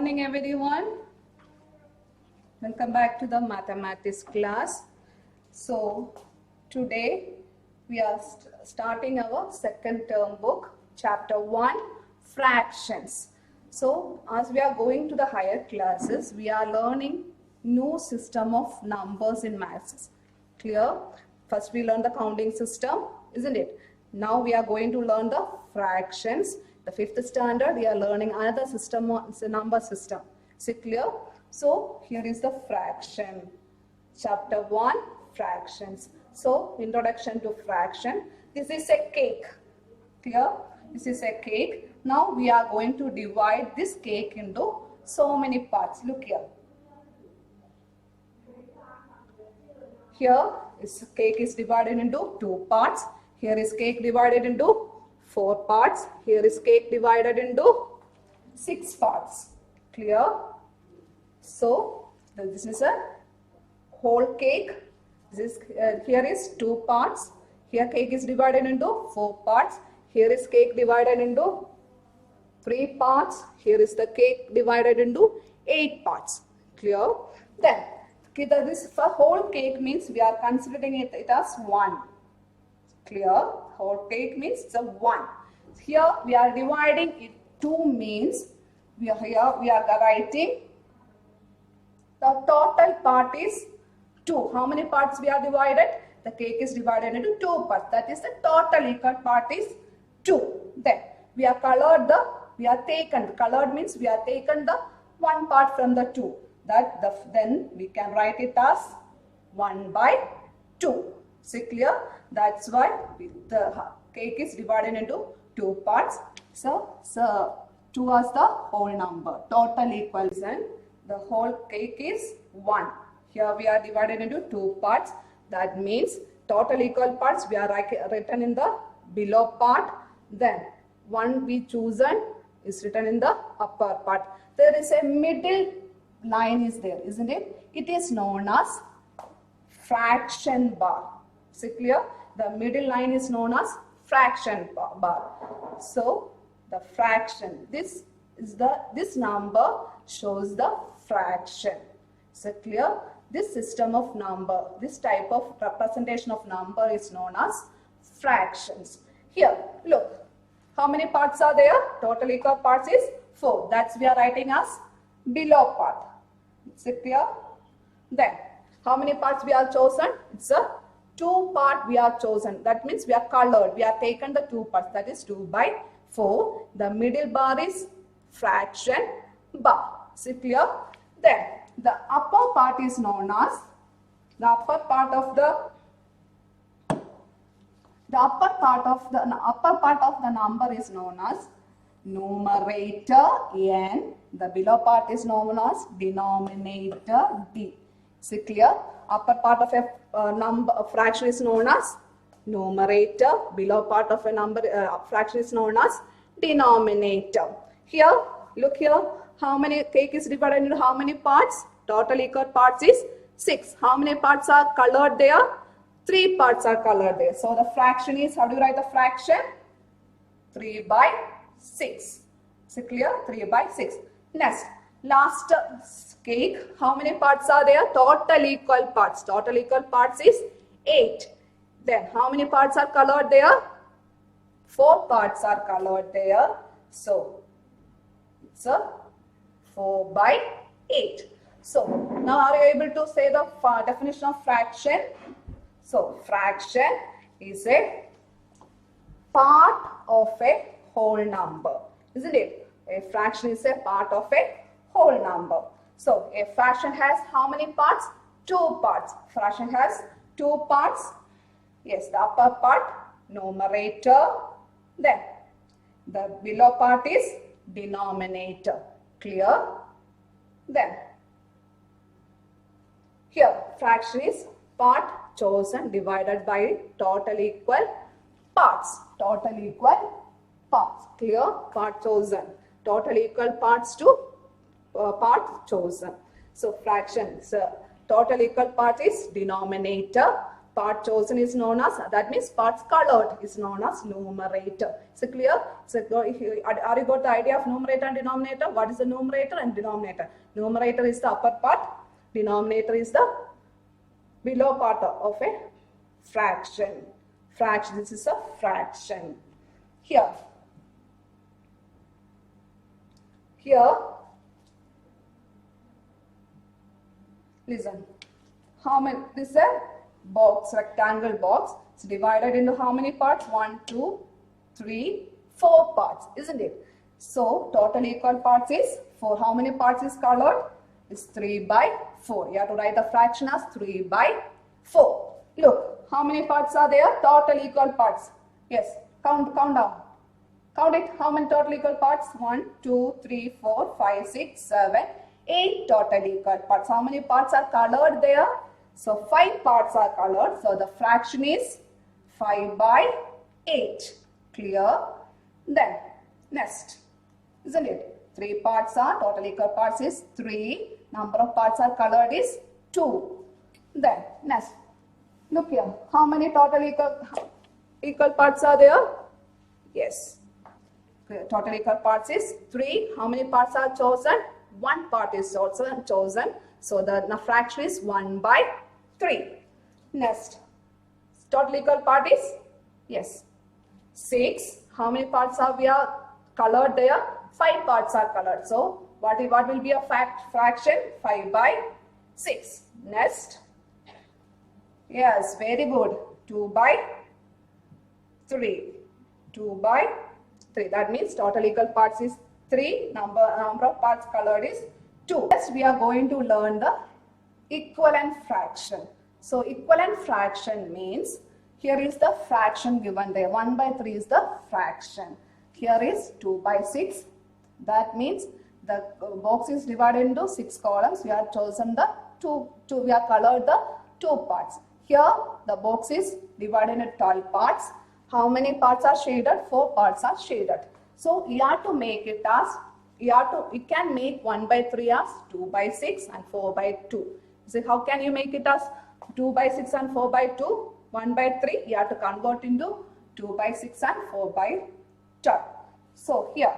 morning everyone. Welcome back to the mathematics class. So today we are starting our second term book, chapter 1, fractions. So as we are going to the higher classes, we are learning new system of numbers in maths. Clear? First we learn the counting system, isn't it? Now we are going to learn the fractions. The fifth standard, we are learning another system, it's a number system. Is it clear? So here is the fraction. Chapter 1, fractions. So introduction to fraction. This is a cake. Clear? This is a cake. Now we are going to divide this cake into so many parts. Look here. Here is cake is divided into 2 parts. Here is cake divided into 4 parts. Here is cake divided into 6 parts. Clear? So this is a whole cake. This here is 2 parts. Here cake is divided into 4 parts. Here is cake divided into 3 parts. Here is the cake divided into 8 parts. Clear? Then this for whole cake means we are considering it as 1. Clear? Whole cake means it's a 1. Here we are dividing it 2 means we are writing the total part is 2. How many parts we are divided? The cake is divided into 2 parts. That is the total equal part is 2. Then we are colored colored means we are taken the 1 part from the 2. Then we can write it as 1 by 2. Is it clear? That's why the cake is divided into 2 parts. So 2 is the whole number. Total equals and the whole cake is 1. Here we are divided into 2 parts. That means total equal parts we are written in the below part. Then 1 we chosen is written in the upper part. There is a middle line is there, isn't it? It is known as fraction bar. Is it clear? The middle line is known as fraction bar. So the fraction, this number shows the fraction. Is it clear? This system of number, this type of representation of number is known as fractions. Here, look, how many parts are there? Total equal parts is 4. That's we are writing as below part. Is it clear? Then, how many parts we are chosen? It's a 2 part we are chosen. That means we are colored. We are taken the 2 parts. That is 2 by 4. The middle bar is fraction bar. Is it clear? Then the upper part is known as the upper part of the number is known as numerator n. The below part is known as denominator d. Is it clear? Upper part of a fraction is known as numerator. Below part of a fraction is known as denominator. Here, look here. How many cake is divided into how many parts? Total equal parts is 6. How many parts are colored there? 3 parts are colored there. So the fraction is, how do you write the fraction? 3 by 6. Is it clear? 3 by 6. Next, last cake, how many parts are there? Total equal parts. Total equal parts is 8. Then how many parts are colored there? 4 parts are colored there. So it's a 4 by 8. So now are you able to say the definition of fraction? So fraction is a part of a whole number, isn't it? A fraction is a part of a whole number. So a fraction has how many parts? 2 parts. Fraction has 2 parts. Yes, the upper part, numerator. Then the below part is denominator. Clear? Then here fraction is part chosen divided by total equal parts. Total equal parts. Clear? Part chosen. Total equal parts to part chosen. So fraction, total equal part is denominator. part chosen is known as, that means parts colored is known as numerator. Is it clear? So, are you got the idea of numerator and denominator? What is the numerator and denominator? Numerator is the upper part, denominator is the below part of a fraction. Fraction, this is a fraction. Here, listen, how many, this is a box, rectangle box. It's divided into how many parts? 1, 2, 3, 4 parts, isn't it? So, total equal parts is 4. How many parts is colored? It's 3 by 4. You have to write the fraction as 3 by 4. Look, how many parts are there? Total equal parts. Yes, count down. Count it. How many total equal parts? 1, 2, 3, 4, 5, 6, 7, 8 total equal parts. How many parts are colored there? So 5 parts are colored. So the fraction is 5 by 8. Clear? Then next, isn't it? 3 parts are total equal parts is 3. Number of parts are colored is 2. Then next, look here. How many total equal parts are there? Yes. Total equal parts is 3. How many parts are chosen? 1 part is also chosen. So the fraction is 1 by 3. Next, total equal part is, yes, 6. How many parts are we are colored there? 5 parts are colored. So what will be a fraction? 5 by 6. Next, yes, very good. 2 by 3. 2 by 3. That means total equal parts is 3. Number of parts colored is 2. Next, we are going to learn the equivalent fraction. So equivalent fraction means, here is the fraction given there. 1 by 3 is the fraction. Here is 2 by 6. That means the box is divided into 6 columns. We have chosen the we have colored the 2 parts. Here the box is divided into 12 parts. How many parts are shaded? 4 parts are shaded. So you have to make it as, you can make 1 by 3 as 2 by 6 and 4 by 2. So how can you make it as 2 by 6 and 4 by 2? 1 by 3, you have to convert into 2 by 6 and 4 by 12. So here,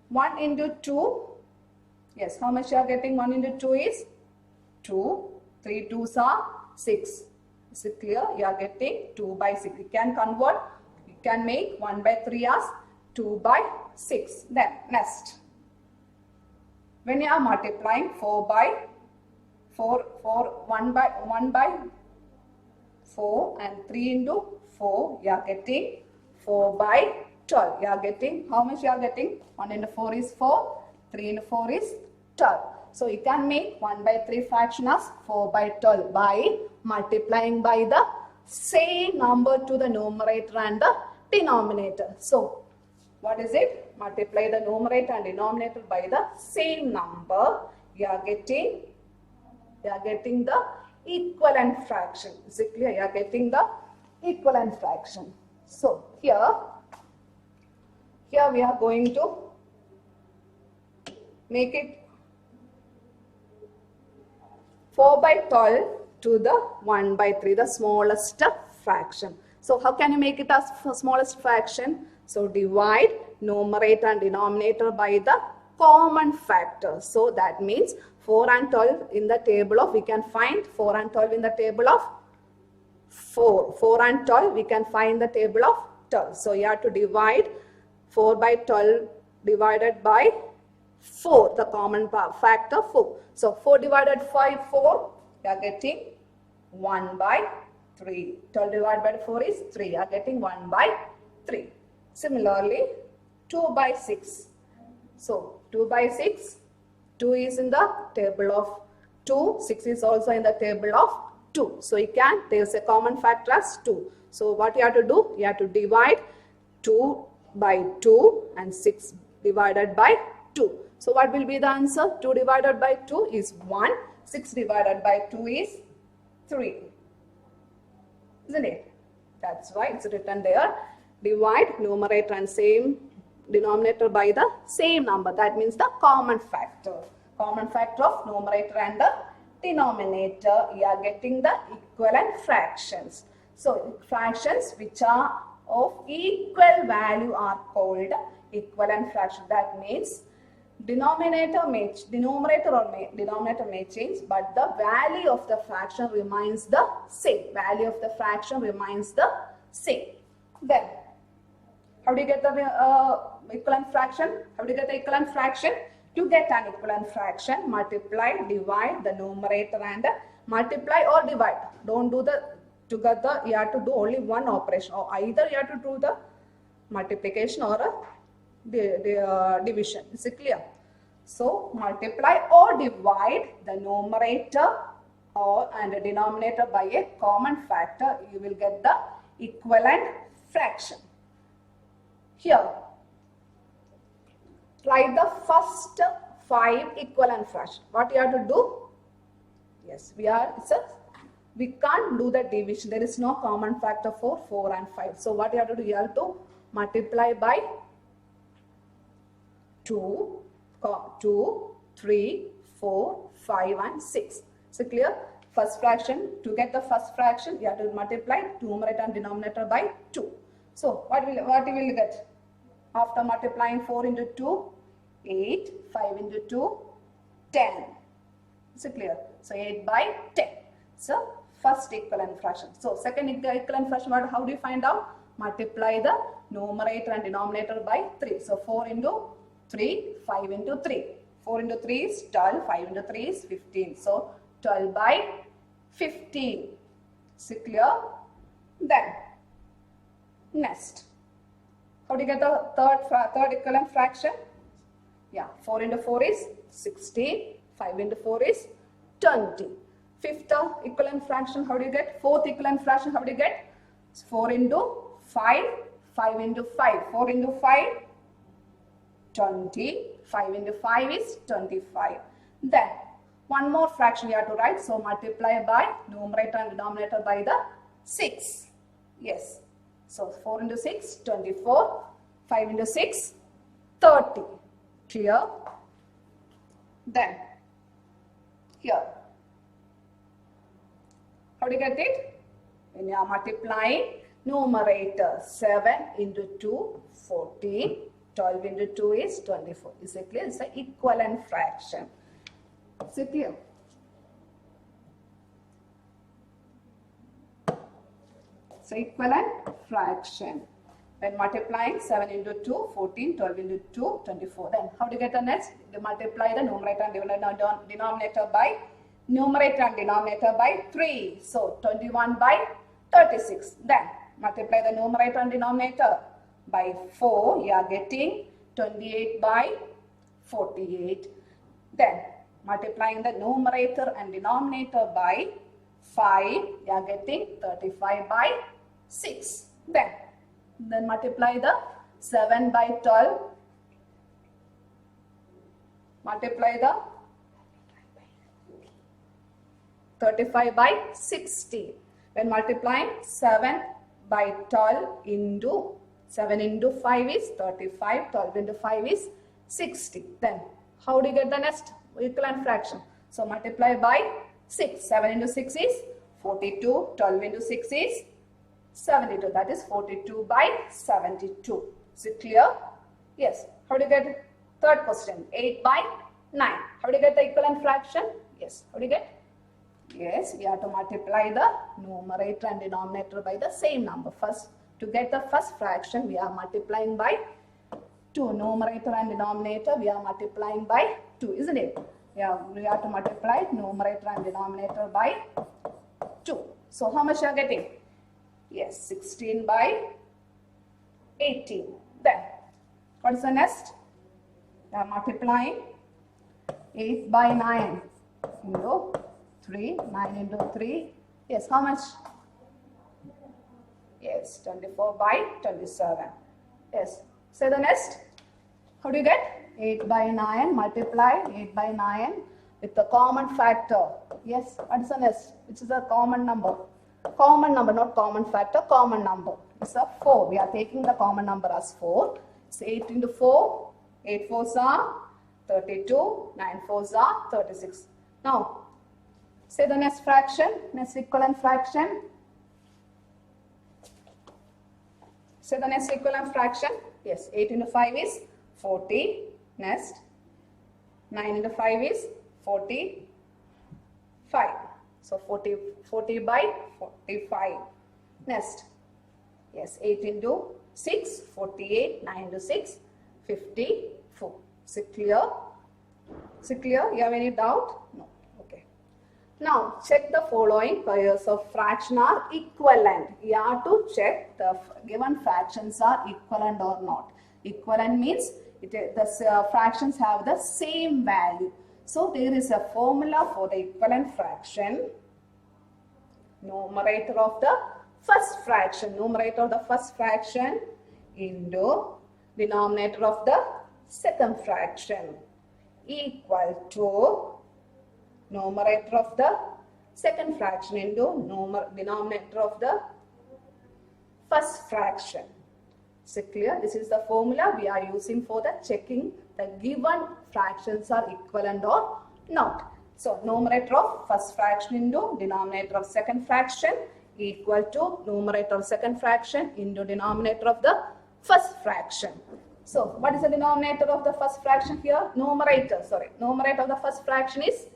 1 into 2, yes, how much you are getting? 1 into 2 is 2, 3 2s are 6. Is it clear? You are getting 2 by 6. You can convert, you can make 1 by 3 as 2 by 6. Then next, when you are multiplying 4 by 1 by 4 and 3 into 4, you are getting 4 by 12. You are getting, how much you are getting? 1 into 4 is 4, 3 into 4 is 12. So you can make 1 by 3 fraction as 4 by 12 by multiplying by the same number to the numerator and the denominator. So what is it? Multiply the numerator and denominator by the same number. You are getting the equivalent fraction. Is it clear? You are getting the equivalent fraction. So here we are going to make it 4 by 12 to the 1 by 3, the smallest fraction. So how can you make it as smallest fraction? So divide numerator and denominator by the common factor. So that means 4 and 12 in the table of, we can find 4 and 12 in the table of 4. 4 and 12 we can find the table of 12. So you have to divide 4 by 12 divided by 4, the common factor 4. So 4 divided by 4, you are getting 1 by 3. 12 divided by 4 is 3. You are getting 1 by 3. Similarly, 2 by 6. So 2 by 6, 2 is in the table of 2, 6 is also in the table of 2. So you can, there is a common factor as 2. So what you have to do? You have to divide 2 by 2 and 6 divided by 2. So what will be the answer? 2 divided by 2 is 1. 6 divided by 2 is 3. Isn't it? That's why it's written there. Divide numerator and same denominator by the same number. That means the common factor. Common factor of numerator and the denominator, we are getting the equivalent fractions. So fractions which are of equal value are called equivalent fraction. That means denominator may change, but the value of the fraction remains the same. Value of the fraction remains the same. Then, how do you get the equivalent fraction? How do you get the equivalent fraction? To get an equivalent fraction, multiply, divide the numerator and multiply or divide. Don't do the together. You have to do only one operation, or either you have to do the multiplication or a division. Is it clear? So multiply or divide the numerator and the denominator by a common factor. You will get the equivalent fraction. Here, write the first 5 equivalent fractions. What you have to do? Yes, we can't do the division. There is no common factor for 4 and 5. So what you have to do? You have to multiply by 2, 3, 4, 5 and 6. So clear? First fraction, to get the first fraction, you have to multiply numerator and denominator by 2. So what you will get? After multiplying 4 into 2, 8, 5 into 2, 10. Is it clear? So 8 by 10. So first equivalent fraction. So second equivalent fraction, how do you find out? Multiply the numerator and denominator by 3. So 4 into 3, 5 into 3. 4 into 3 is 12, 5 into 3 is 15. So 12 by 15. Is it clear? Then, next, how do you get the third equivalent fraction? Yeah, 4 into 4 is 16, 5 into 4 is 20. Fifth equivalent fraction, how do you get? Fourth equivalent fraction, how do you get? 4 into 5, 5 into 5. 4 into 5, 20. 5 into 5 is 25. Then, one more fraction you have to write. So, multiply by numerator and denominator by the 6. Yes. So, 4 into 6, 24. 5 into 6, 30. Clear? Then, here. How do you get it? When you are multiplying numerator, 7 into 2, 14. 12 into 2 is 24. Is it clear? It's an equivalent fraction. Is it clear? So equivalent fraction. When multiplying 7 into 2, 14, 12 into 2, 24. Then how do you get the next? You multiply the numerator and denominator by 3. So 21 by 36. Then multiply the numerator and denominator by 4. You are getting 28 by 48. Then multiplying the numerator and denominator by 5. You are getting 35 by 6. Then multiply the 7 by 12. Multiply the 35 by 60. When multiplying 7 by 12 into 7 into 5 is 35. 12 into 5 is 60. Then how do you get the next equivalent fraction? So multiply by 6. 7 into 6 is 42. 12 into 6 is 72. That is 42 by 72. Is it clear? Yes. How do you get third question? 8 by 9. How do you get the equivalent fraction? Yes. How do you get? Yes, we have to multiply the numerator and denominator by the same number. First, to get the first fraction, we are multiplying by 2. Numerator and denominator, we are multiplying by 2, isn't it? Yeah, we have to multiply numerator and denominator by 2. So, how much you are getting? Yes, 16 by 18. Then, what is the next? We are multiplying 8 by 9 into 3. 9 into 3. Yes, how much? Yes, 24 by 27. Yes. Say the next. How do you get? 8 by 9. Multiply 8 by 9 with the common factor. Yes. What is the next? Which is a common number. Common number, not common factor. Common number. It's a 4. We are taking the common number as 4. It's 8 into 4. 8 4s are 32. 9 4s are 36. Now, Say the next fraction, next equivalent fraction. Say the next equivalent fraction. Yes, 8 into 5 is 40. Next, 9 into 5 is 45. So 40 by 45. Next, yes, 8 into 6, 48. 9 into 6, 54. Is it clear? Is it clear? You have any doubt? No. Okay. Now, check the following pairs of fraction are equivalent. You have to check the given fractions are equivalent or not. Equivalent means the fractions have the same value. So, there is a formula for the equivalent fraction. Numerator of the first fraction. Numerator of the first fraction into denominator of the second fraction equal to numerator of the second fraction into denominator of the first fraction. Is it clear? This is the formula we are using for the checking the given fractions are equivalent or not. So, numerator of first fraction into denominator of second fraction equal to numerator of second fraction into denominator of the first fraction. So, what is the denominator of the first fraction here? Numerator of the first fraction is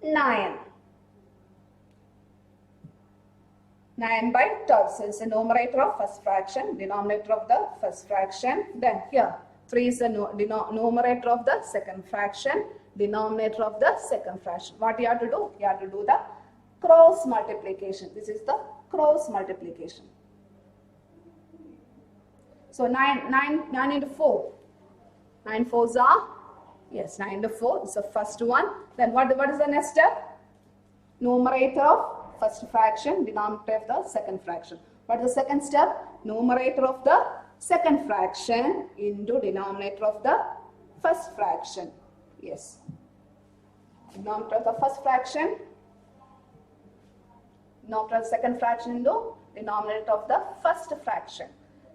9. 9 by 12. So, it's the numerator of first fraction, denominator of the first fraction. Then here, 3 is the numerator of the second fraction, denominator of the second fraction. What you have to do? You have to do the cross multiplication. This is the cross multiplication. So, 9 into 4. 9 fours are, yes, 9 into 4 is the first one. Then what is the next step? Numerator of first fraction, denominator of the second fraction. What is the second step? Numerator of the second fraction into denominator of the first fraction. Yes. Denominator of the first fraction, denominator of the second fraction into denominator of the first fraction.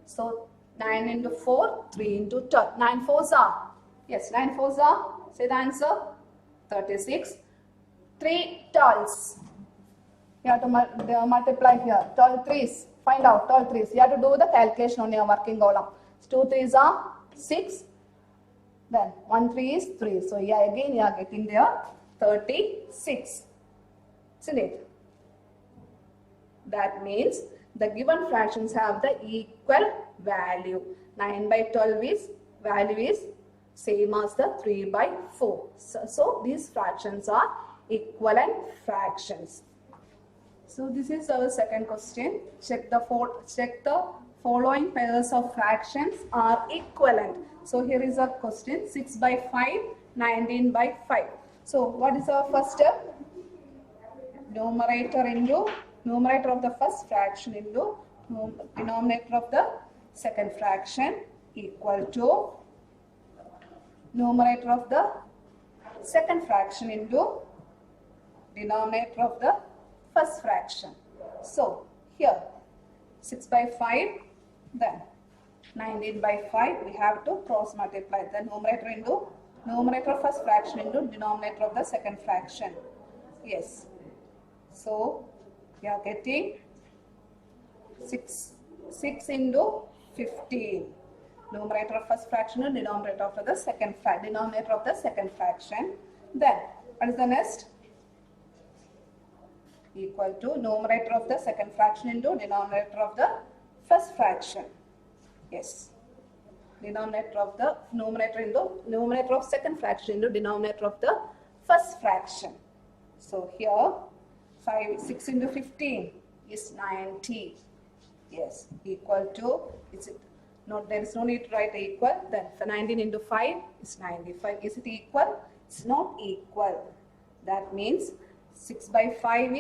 So, 9 into 4, 3 into 12. 9 fours are, yes, 9 fours are, say the answer, 36. 3 12s. You have to multiply here. 12 threes. Find out 12 threes. You have to do the calculation on your working column. 2 threes are 6. Then 1 3 is 3. So yeah, again you are getting there 36. Isn't it? That means the given fractions have the equal value. 9 by 12 is value is same as the 3 by 4. So these fractions are equivalent fractions. So this is our second question. Check the following pairs of fractions are equivalent. So here is a question: 6 by 5, 19 by 5. So what is our first step? Numerator of the first fraction into denominator of the second fraction equal to numerator of the second fraction into denominator of the first fraction. So here 6 by 5, then 19 by 5, we have to cross multiply the numerator into numerator of first fraction into denominator of the second fraction. Yes. So we are getting 6 into 15. Numerator of first fraction and denominator of the second fraction. Then what is the next? Equal to numerator of the second fraction into denominator of the first fraction. Yes. Numerator of second fraction into denominator of the first fraction. So here 6 into 15 is 90. Yes. Equal to, there is no need to write equal. Then 19 into 5 is 95. Is it equal? It's not equal. That means 6 by 5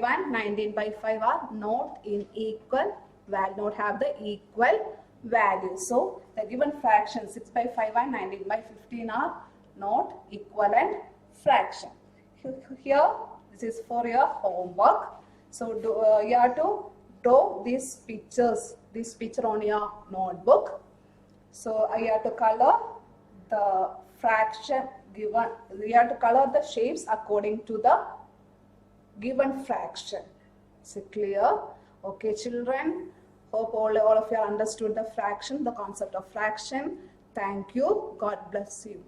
and 19 by 5 are not in equal value, not have the equal value. So the given fractions 6 by 5 and 19 by 15 are not equivalent fraction. Here this is for your homework. So you have to draw this picture on your notebook. So you have to color the fraction given, we have to color the shapes according to the given fraction. Is it clear? Okay, children. Hope all of you understood the fraction, the concept of fraction. Thank you. God bless you.